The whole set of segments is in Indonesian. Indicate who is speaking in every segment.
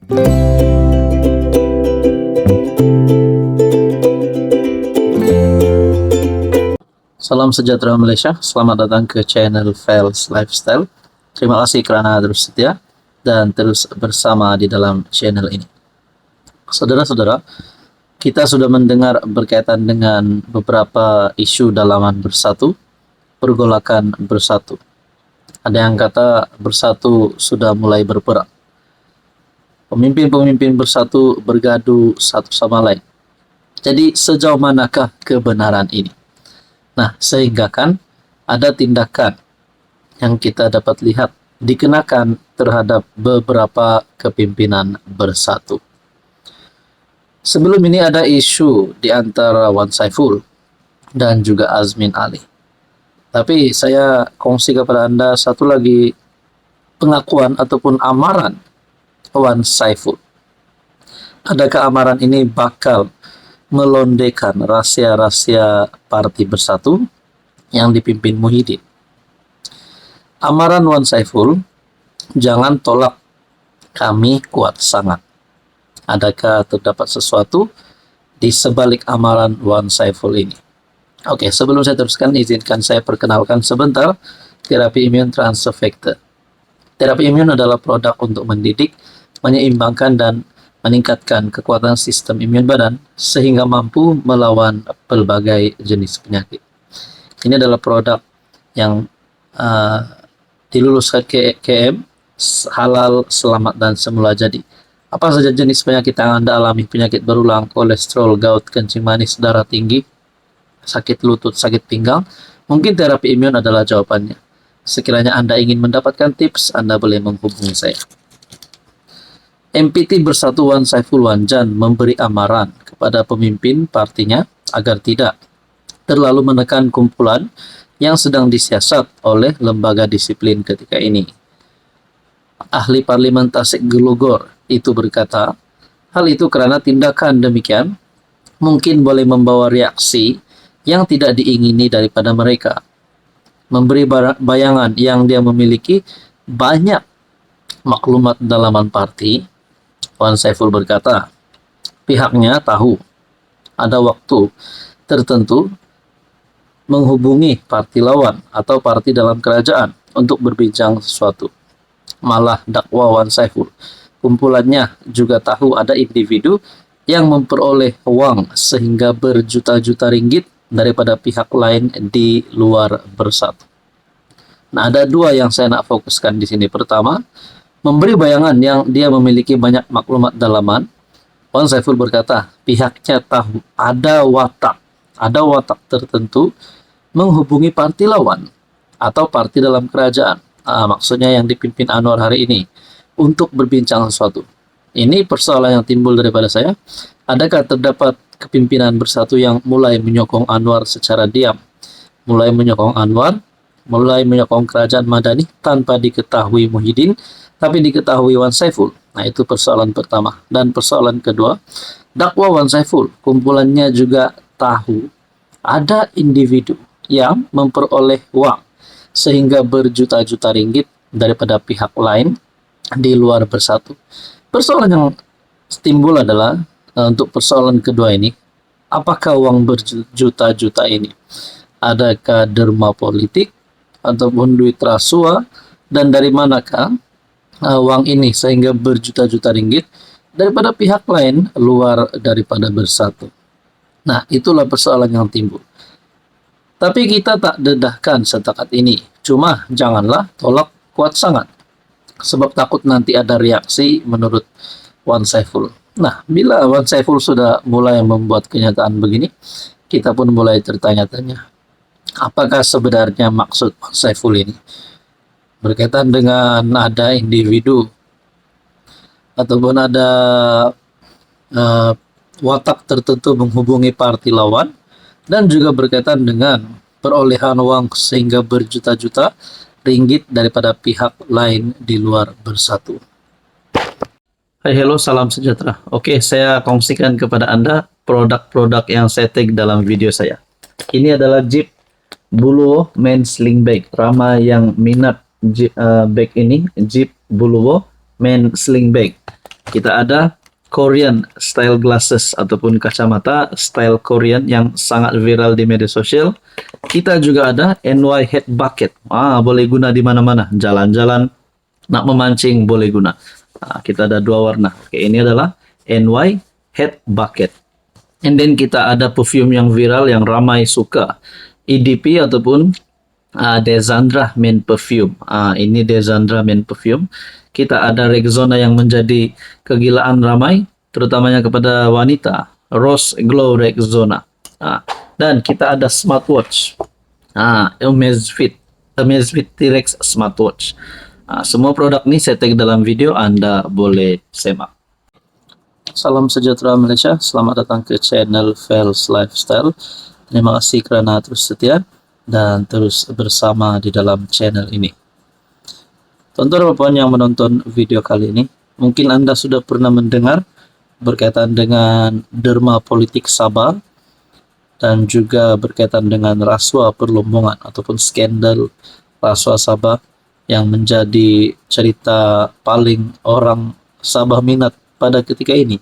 Speaker 1: Salam sejahtera Malaysia, selamat datang ke channel Fels Lifestyle. Terima kasih kerana terus setia dan terus bersama di dalam channel ini. Saudara-saudara, kita sudah mendengar berkaitan dengan beberapa isu dalaman bersatu, pergolakan bersatu. Ada yang kata bersatu sudah mulai berperang. Pemimpin-pemimpin bersatu bergaduh satu sama lain. Jadi sejauh manakah kebenaran ini? Nah, sehingga kan ada tindakan yang kita dapat lihat dikenakan terhadap beberapa kepimpinan bersatu. Sebelum ini ada isu di antara Wan Saiful dan juga Azmin Ali. Tapi saya kongsi kepada Anda satu lagi pengakuan ataupun amaran Wan Saiful. Adakah amaran ini bakal melondekan rahasia-rahasia parti bersatu yang dipimpin Muhyiddin? Amaran Wan Saiful, jangan tolak, kami kuat sangat. Adakah terdapat sesuatu di sebalik amaran Wan Saiful ini? Oke, sebelum saya teruskan, izinkan saya perkenalkan sebentar terapi imun transfer factor. Terapi imun adalah produk untuk mendidik, menyeimbangkan, dan meningkatkan kekuatan sistem imun badan sehingga mampu melawan pelbagai jenis penyakit. Ini adalah produk yang diluluskan ke KM, halal, selamat, dan semula jadi. Apa saja jenis penyakit yang Anda alami? Penyakit berulang, kolesterol, gout, kencing manis, darah tinggi, sakit lutut, sakit pinggang, mungkin terapi imun adalah jawabannya. Sekiranya Anda ingin mendapatkan tips, Anda boleh menghubungi saya. MPT Bersatu Wan Saiful Wanjan memberi amaran kepada pemimpin partinya agar tidak terlalu menekan kumpulan yang sedang disiasat oleh lembaga disiplin ketika ini. Ahli Parlimen Tasik Gelugor itu berkata, hal itu karena tindakan demikian mungkin boleh membawa reaksi yang tidak diingini daripada mereka. Memberi bayangan yang dia memiliki banyak maklumat dalaman parti. Wan Saiful berkata, pihaknya tahu ada waktu tertentu menghubungi parti lawan atau parti dalam kerajaan untuk berbincang sesuatu. Malah dakwa Wan Saiful, kumpulannya juga tahu ada individu yang memperoleh uang sehingga berjuta-juta ringgit daripada pihak lain di luar bersatu. Nah, ada dua yang saya nak fokuskan di sini. Pertama, memberi bayangan yang dia memiliki banyak maklumat dalaman. Wan Saiful berkata, pihaknya tahu ada watak tertentu menghubungi parti lawan atau parti dalam kerajaan. Maksudnya yang dipimpin Anwar hari ini untuk berbincang sesuatu. Ini persoalan yang timbul daripada saya. Adakah terdapat kepimpinan bersatu yang mulai menyokong Anwar secara diam? Mulai menyokong Anwar, mulai menyokong kerajaan Madani tanpa diketahui Muhyiddin, tapi diketahui Wan Saiful. Nah, itu persoalan pertama. Dan persoalan kedua, dakwa Wan Saiful, kumpulannya juga tahu ada individu yang memperoleh uang sehingga berjuta-juta ringgit daripada pihak lain di luar bersatu. Persoalan yang timbul adalah untuk persoalan kedua ini, apakah uang berjuta-juta ini adakah derma politik ataupun duit rasuah, dan dari manakah uang ini sehingga berjuta-juta ringgit daripada pihak lain luar daripada bersatu. Nah, itulah persoalan yang timbul. Tapi kita tak dedahkan setakat ini. Cuma janganlah tolak kuat sangat, sebab takut nanti ada reaksi menurut Wan Saiful. Nah, bila Wan Saiful sudah mulai membuat kenyataan begini, kita pun mulai tertanya-tanya, apakah sebenarnya maksud Wan Saiful ini? Berkaitan dengan ada individu ataupun ada watak tertentu menghubungi parti lawan, dan juga berkaitan dengan perolehan uang sehingga berjuta-juta ringgit daripada pihak lain di luar bersatu. Hai, hello, salam sejahtera. Oke, saya kongsikan kepada Anda produk-produk yang saya tag dalam video saya. Ini adalah Jeep Buluwo Men Sling Bag. Ramai yang minat bag ini, Jeep Buluwo Men Sling Bag. Kita ada Korean style glasses ataupun kacamata style Korean yang sangat viral di media sosial. Kita juga ada NY head bucket. Boleh guna di mana-mana. Jalan-jalan, nak memancing boleh guna. Kita ada dua warna. Oke, ini adalah NY head bucket. And then kita ada perfume yang viral yang ramai suka. EDP ataupun Desandra Men Perfume. Ini Desandra Men Perfume. Kita ada Rexona yang menjadi kegilaan ramai, terutamanya kepada wanita. Rose Glow Rexona. Dan kita ada smartwatch. Amazfit T-Rex smartwatch. Semua produk ini saya tag dalam video, Anda boleh semak. Salam sejahtera Malaysia, selamat datang ke channel Fels Lifestyle. Terima kasih kerana terus setia dan terus bersama di dalam channel ini. Tuan-tuan dan puan yang menonton video kali ini, mungkin Anda sudah pernah mendengar berkaitan dengan derma politik Sabah dan juga berkaitan dengan rasuah perlombongan ataupun skandal rasuah Sabah yang menjadi cerita paling orang Sabah minat pada ketika ini.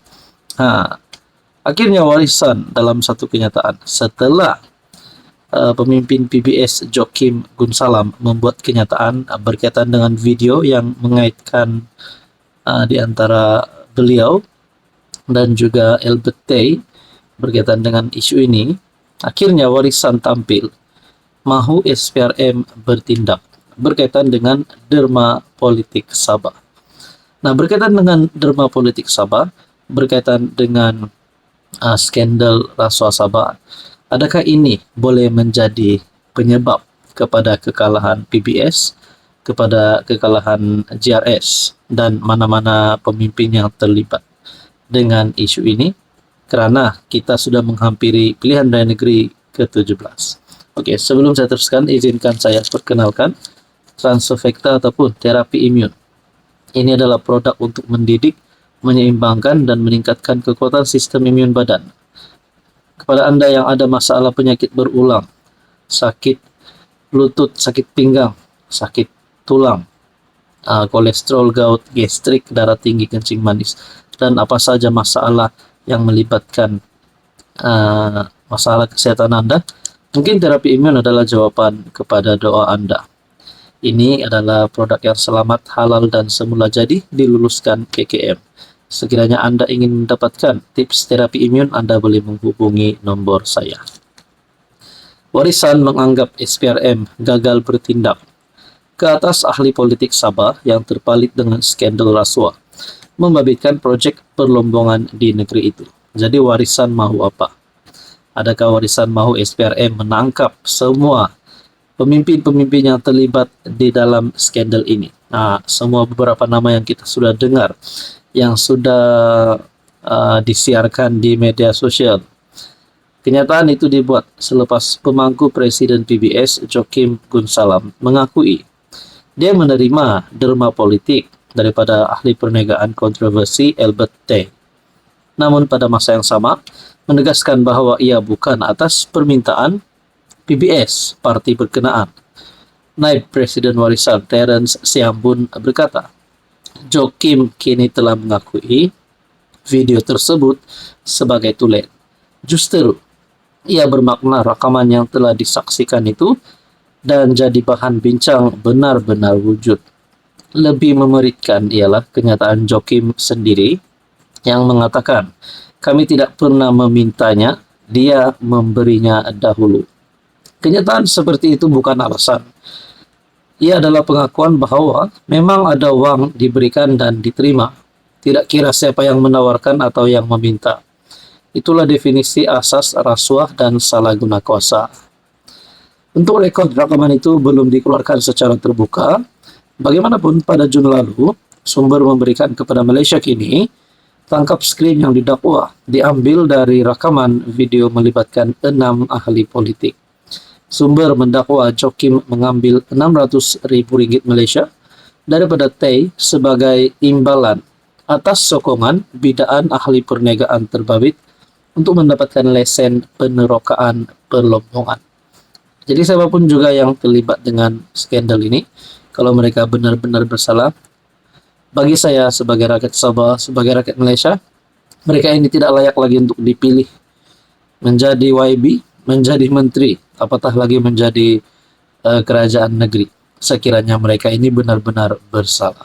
Speaker 1: Akhirnya warisan dalam satu kenyataan setelah pemimpin PBS Joaquim Gunsalam membuat kenyataan berkaitan dengan video yang mengaitkan di antara beliau dan juga Albert Tay berkaitan dengan isu ini. Akhirnya warisan tampil mahu SPRM bertindak berkaitan dengan derma politik Sabah. Nah, berkaitan dengan derma politik Sabah, berkaitan dengan skandal rasuah Sabah, adakah ini boleh menjadi penyebab kepada kekalahan PBS, kepada kekalahan JRS dan mana-mana pemimpin yang terlibat dengan isu ini? Kerana kita sudah menghampiri pilihan raya negeri ke-17. Oke, sebelum saya teruskan, izinkan saya perkenalkan Transofecta ataupun terapi imun. Ini adalah produk untuk mendidik, menyeimbangkan dan meningkatkan kekuatan sistem imun badan. Kepada Anda yang ada masalah penyakit berulang, sakit lutut, sakit pinggang, sakit tulang, kolesterol, gout, gastrik, darah tinggi, kencing manis, dan apa saja masalah yang melibatkan masalah kesehatan Anda, mungkin terapi imun adalah jawaban kepada doa Anda. Ini adalah produk yang selamat, halal, dan semula jadi diluluskan PKM. Sekiranya Anda ingin mendapatkan tips terapi imun, Anda boleh menghubungi nombor saya. Warisan menganggap SPRM gagal bertindak. Ke atas ahli politik Sabah yang terpalit dengan skandal rasuah, membabitkan projek perlombongan di negeri itu. Jadi warisan mahu apa? Adakah warisan mahu SPRM menangkap semua pemimpin-pemimpin yang terlibat di dalam skandal ini? Semua beberapa nama yang kita sudah dengar, yang sudah disiarkan di media sosial. Kenyataan itu dibuat selepas pemangku Presiden PBS Joaquim Gunsalam mengakui dia menerima derma politik daripada ahli perniagaan kontroversi Albert Tay. Namun pada masa yang sama menegaskan bahawa ia bukan atas permintaan PBS parti berkenaan. Naib Presiden Warisan Terence Siambun berkata, Joaquim kini telah mengakui video tersebut sebagai tulen. Justru, ia bermakna rakaman yang telah disaksikan itu dan jadi bahan bincang benar-benar wujud. Lebih memeritkan ialah kenyataan Joaquim sendiri yang mengatakan, kami tidak pernah memintanya, dia memberinya dahulu. Kenyataan seperti itu bukan alasan. Ia adalah pengakuan bahawa memang ada wang diberikan dan diterima. Tidak kira siapa yang menawarkan atau yang meminta. Itulah definisi asas rasuah dan salah guna kuasa. Untuk rekod rakaman itu belum dikeluarkan secara terbuka. Bagaimanapun pada Jun lalu, sumber memberikan kepada Malaysia kini, tangkap skrin yang didakwa diambil dari rakaman video melibatkan 6 ahli politik. Sumber mendakwa Joaquim mengambil RM600,000 Malaysia daripada Tay sebagai imbalan atas sokongan bidaan ahli perniagaan terbabit untuk mendapatkan lesen penerokaan perlombongan. Jadi siapapun juga yang terlibat dengan skandal ini, kalau mereka benar-benar bersalah, Bagi saya sebagai rakyat Sabah, sebagai rakyat Malaysia, mereka ini tidak layak lagi untuk dipilih menjadi YB, menjadi menteri, apatah lagi menjadi kerajaan negeri. Sekiranya mereka ini benar-benar bersalah.